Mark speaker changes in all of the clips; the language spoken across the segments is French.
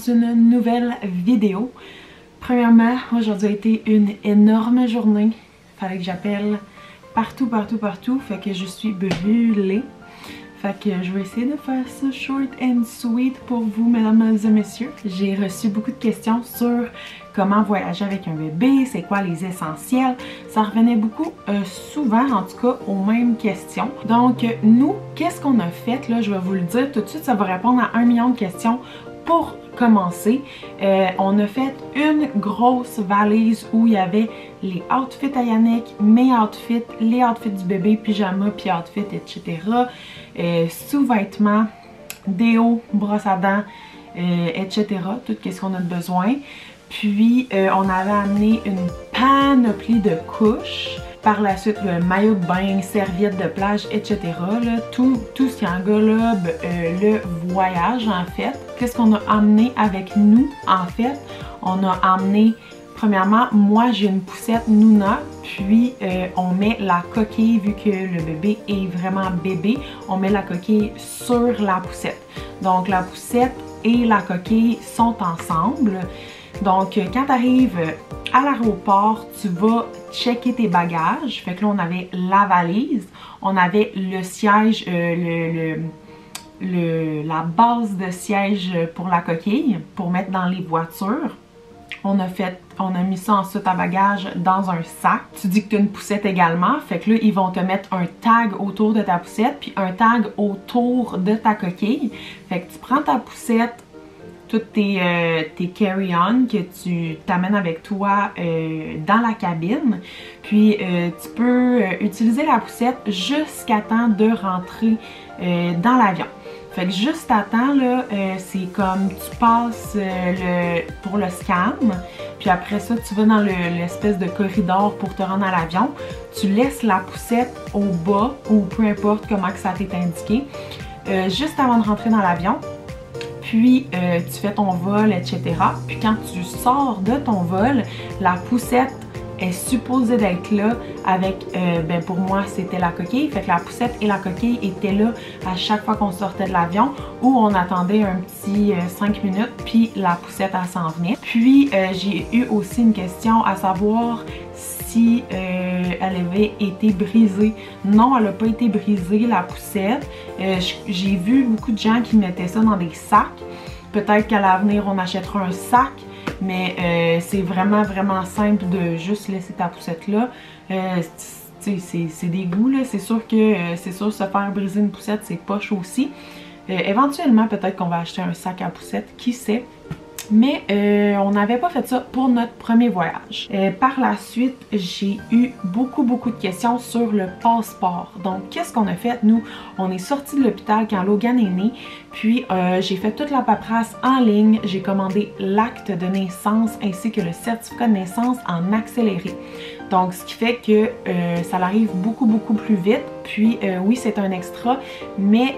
Speaker 1: une nouvelle vidéo. Premièrement, aujourd'hui a été une énorme journée. Fallait que j'appelle partout, fait que je suis brûlée. Fait que je vais essayer de faire ça short and sweet pour vous, mesdames et messieurs. J'ai reçu beaucoup de questions sur comment voyager avec un bébé, c'est quoi les essentiels. Ça revenait beaucoup souvent, en tout cas, aux mêmes questions. Donc, nous, qu'est-ce qu'on a fait? Là, je vais vous le dire tout de suite, ça va répondre à 1 million de questions. Pour commencer, on a fait une grosse valise où il y avait les outfits à Yannick, mes outfits, les outfits du bébé, pyjama, puis outfits, etc. Sous-vêtements, déo, brosse à dents, etc. Tout ce qu'on a besoin. Puis, on avait amené une panoplie de couches. Par la suite, le maillot de bain, serviette de plage, etc. Là, tout ce qui englobe le voyage, en fait. Qu'est-ce qu'on a amené avec nous, en fait? On a amené, premièrement, moi j'ai une poussette Nuna, puis on met la coquille, vu que le bébé est vraiment bébé, on met la coquille sur la poussette. Donc la poussette et la coquille sont ensemble. Donc quand tu arrives à l'aéroport, tu vas checker tes bagages. Fait que là, on avait la valise, on avait le siège, la base de siège pour la coquille, pour mettre dans les voitures. On a mis ça ensuite à bagage dans un sac. Tu dis que tu as une poussette également, fait que là, ils vont te mettre un tag autour de ta poussette, puis un tag autour de ta coquille. Fait que tu prends ta poussette, toutes tes carry-on que tu t'amènes avec toi dans la cabine. Puis tu peux utiliser la poussette jusqu'à temps de rentrer dans l'avion. Fait que juste à temps, là, c'est comme tu passes pour le scan, puis après ça, tu vas dans l'espèce de corridor pour te rendre à l'avion. Tu laisses la poussette au bas, ou peu importe comment que ça t'est indiqué, juste avant de rentrer dans l'avion. Puis tu fais ton vol, etc. Puis quand tu sors de ton vol, la poussette est supposée d'être là avec, ben pour moi c'était la coquille, fait que la poussette et la coquille étaient là à chaque fois qu'on sortait de l'avion, où on attendait un petit 5 minutes, puis la poussette elle s'en venait. Puis j'ai eu aussi une question à savoir si elle avait été brisée. Non, elle n'a pas été brisée, la poussette. J'ai vu beaucoup de gens qui mettaient ça dans des sacs. Peut-être qu'à l'avenir, on achètera un sac, mais c'est vraiment simple de juste laisser ta poussette là. C'est des goûts, là. C'est sûr que se faire briser une poussette, c'est poche aussi. Éventuellement, peut-être qu'on va acheter un sac à poussette, qui sait. Mais on n'avait pas fait ça pour notre premier voyage. Par la suite, j'ai eu beaucoup de questions sur le passeport. Donc, qu'est-ce qu'on a fait? Nous, on est sorti de l'hôpital quand Logan est né. Puis, j'ai fait toute la paperasse en ligne. J'ai commandé l'acte de naissance ainsi que le certificat de naissance en accéléré. Donc, ce qui fait que ça arrive beaucoup plus vite. Puis, oui, c'est un extra. Mais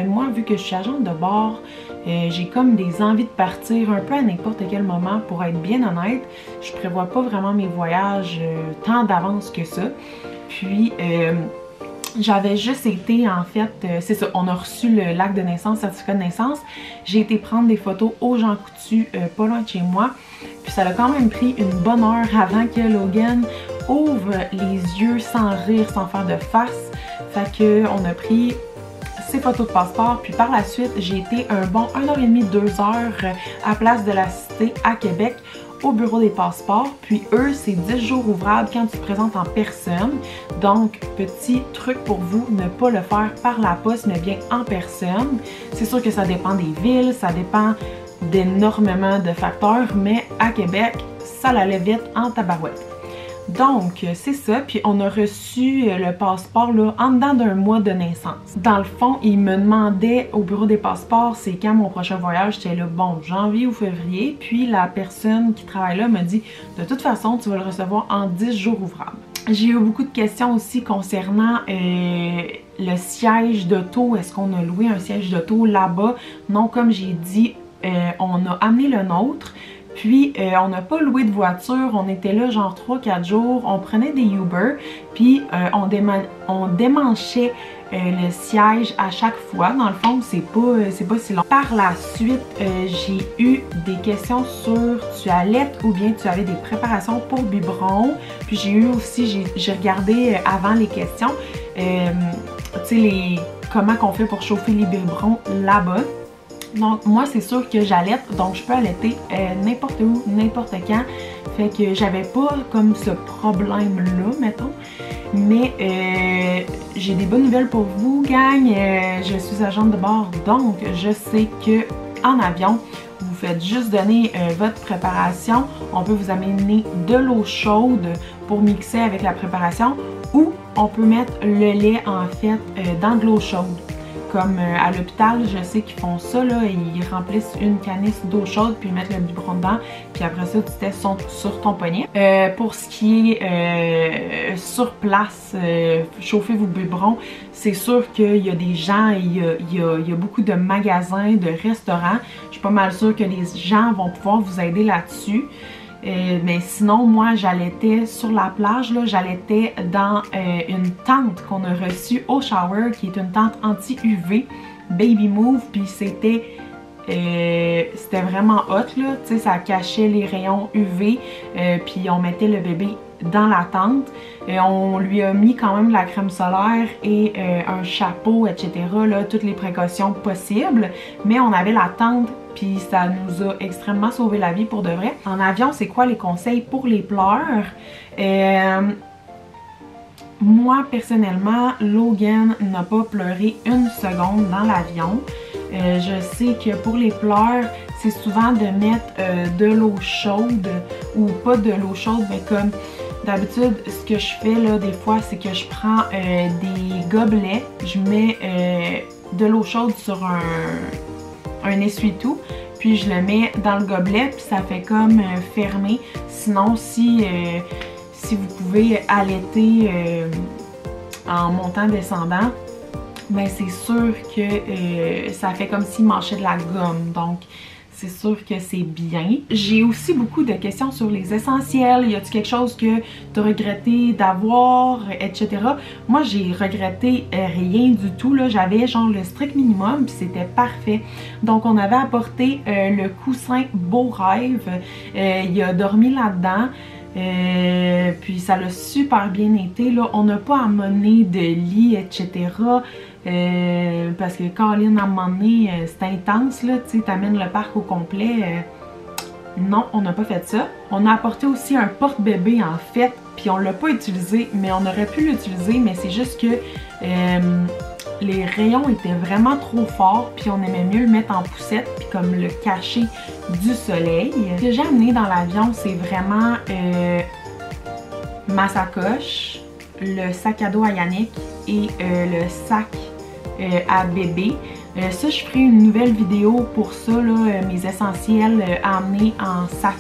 Speaker 1: moi, vu que je suis agente de bord, j'ai comme des envies de partir un peu à n'importe quel moment. Pour être bien honnête, je prévois pas vraiment mes voyages tant d'avance que ça. Puis j'avais juste été, en fait, c'est ça, on a reçu l'acte de naissance, certificat de naissance. J'ai été prendre des photos aux Jean Coutu, pas loin de chez moi. Puis ça a quand même pris une bonne heure avant que Logan ouvre les yeux sans rire, sans faire de face. Fait que on a pris ces photos de passeport, puis par la suite, j'ai été un bon 1h30, 2h à Place de la Cité à Québec au bureau des passeports. Puis eux, c'est 10 jours ouvrables quand tu te présentes en personne. Donc, petit truc pour vous, ne pas le faire par la poste, mais bien en personne. C'est sûr que ça dépend des villes, ça dépend d'énormément de facteurs, mais à Québec, ça allait vite en tabarouette. Donc, c'est ça. Puis on a reçu le passeport là, en dedans d'un mois de naissance. Dans le fond, ils me demandaient au bureau des passeports c'est quand mon prochain voyage. J'étais là, bon, janvier ou février. Puis la personne qui travaille là m'a dit, de toute façon, tu vas le recevoir en 10 jours ouvrables. J'ai eu beaucoup de questions aussi concernant le siège d'auto. Est-ce qu'on a loué un siège d'auto là-bas? Non, comme j'ai dit, on a amené le nôtre. Puis on n'a pas loué de voiture, on était là genre 3-4 jours, on prenait des Uber, puis on démanchait le siège à chaque fois. Dans le fond, c'est pas si long. Par la suite, j'ai eu des questions sur tu allaites ou bien tu avais des préparations pour biberon. Puis j'ai eu aussi, j'ai regardé avant les questions, tu sais, comment qu'on fait pour chauffer les biberons là-bas. Donc moi c'est sûr que j'allaite, donc je peux allaiter n'importe où, n'importe quand. Fait que j'avais pas comme ce problème-là, mettons. Mais j'ai des bonnes nouvelles pour vous, gang. Je suis agente de bord, donc je sais que en avion, vous faites juste donner votre préparation. On peut vous amener de l'eau chaude pour mixer avec la préparation, ou on peut mettre le lait en fait dans de l'eau chaude. Comme à l'hôpital, je sais qu'ils font ça, là, ils remplissent une canisse d'eau chaude puis ils mettent le biberon dedans, puis après ça tu testes sur ton poignet. Pour ce qui est sur place, chauffer vos biberons, c'est sûr qu'il y a des gens, il y a beaucoup de magasins, de restaurants. Je suis pas mal sûre que les gens vont pouvoir vous aider là-dessus. Mais sinon, moi, j'allaitais sur la plage, là, j'allaitais dans une tente qu'on a reçue au shower, qui est une tente anti-UV, Baby Move, puis c'était vraiment hot, là, tu sais, ça cachait les rayons UV, puis on mettait le bébé dans la tente. On lui a mis quand même de la crème solaire et un chapeau, etc., là, toutes les précautions possibles, mais on avait la tente, puis ça nous a extrêmement sauvé la vie pour de vrai. En avion, c'est quoi les conseils pour les pleurs? Moi, personnellement, Logan n'a pas pleuré une seconde dans l'avion. Je sais que pour les pleurs, c'est souvent de mettre de l'eau chaude, ou pas de l'eau chaude, mais comme d'habitude, ce que je fais là des fois, c'est que je prends des gobelets, je mets de l'eau chaude sur un essuie-tout, puis je le mets dans le gobelet, puis ça fait comme fermer. Sinon, si vous pouvez allaiter en montant descendant, ben c'est sûr que ça fait comme s'il mâchait de la gomme, donc c'est sûr que c'est bien. J'ai aussi beaucoup de questions sur les essentiels. Y a-t-il quelque chose que tu as regretté d'avoir, etc. Moi, j'ai regretté rien du tout, là. J'avais genre le strict minimum, puis c'était parfait. Donc, on avait apporté le coussin Beau Rêve. Il a dormi là-dedans. Puis ça l'a super bien été, là. On n'a pas amené de lit, etc. Parce que Caroline, à un moment donné, c'est intense, là, tu sais, t'amènes le parc au complet. Non, on n'a pas fait ça. On a apporté aussi un porte-bébé, en fait, puis on l'a pas utilisé, mais on aurait pu l'utiliser, mais c'est juste que les rayons étaient vraiment trop forts, puis on aimait mieux le mettre en poussette, puis comme le cacher du soleil. Ce que j'ai amené dans l'avion, c'est vraiment ma sacoche, le sac à dos à Yannick et le sac à bébé. Ça, je ferai une nouvelle vidéo pour ça, là, mes essentiels à amener en sac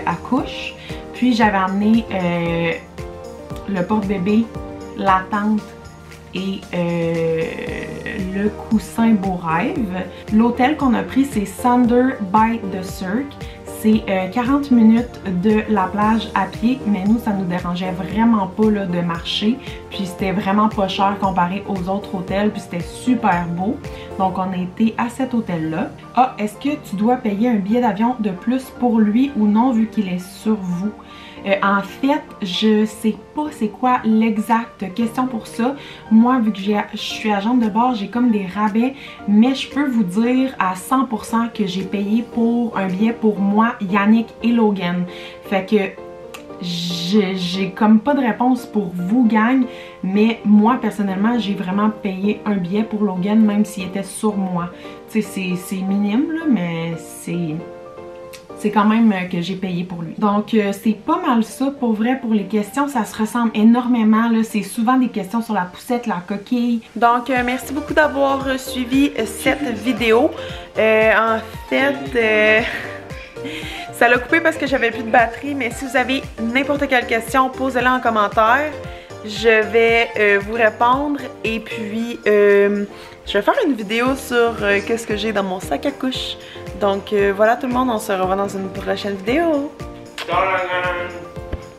Speaker 1: à couche. Puis j'avais amené le porte-bébé, la tente et le coussin Beau Rêve. L'hôtel qu'on a pris, c'est Thunder by the Cirque. C'est 40 minutes de la plage à pied, mais nous, ça nous dérangeait vraiment pas là, de marcher. Puis c'était vraiment pas cher comparé aux autres hôtels, puis c'était super beau. Donc on a été à cet hôtel-là. Ah, est-ce que tu dois payer un billet d'avion de plus pour lui ou non, vu qu'il est sur vous? En fait, je sais pas c'est quoi l'exacte question pour ça. Moi, vu que je suis agente de bord, j'ai comme des rabais, mais je peux vous dire à 100% que j'ai payé pour un billet pour moi, Yannick et Logan. Fait que j'ai comme pas de réponse pour vous, gang, mais moi, personnellement, j'ai vraiment payé un billet pour Logan, même s'il était sur moi. Tu sais, c'est minime, là, mais c'est quand même que j'ai payé pour lui. Donc, c'est pas mal ça. Pour vrai, pour les questions, ça se ressemble énormément. C'est souvent des questions sur la poussette, la coquille. Donc, merci beaucoup d'avoir suivi cette vidéo. En fait, ça l'a coupé parce que j'avais plus de batterie. Mais si vous avez n'importe quelle question, posez-la en commentaire. je vais vous répondre et puis je vais faire une vidéo sur qu'est-ce que j'ai dans mon sac à couche. Donc voilà tout le monde, on se revoit dans une prochaine vidéo.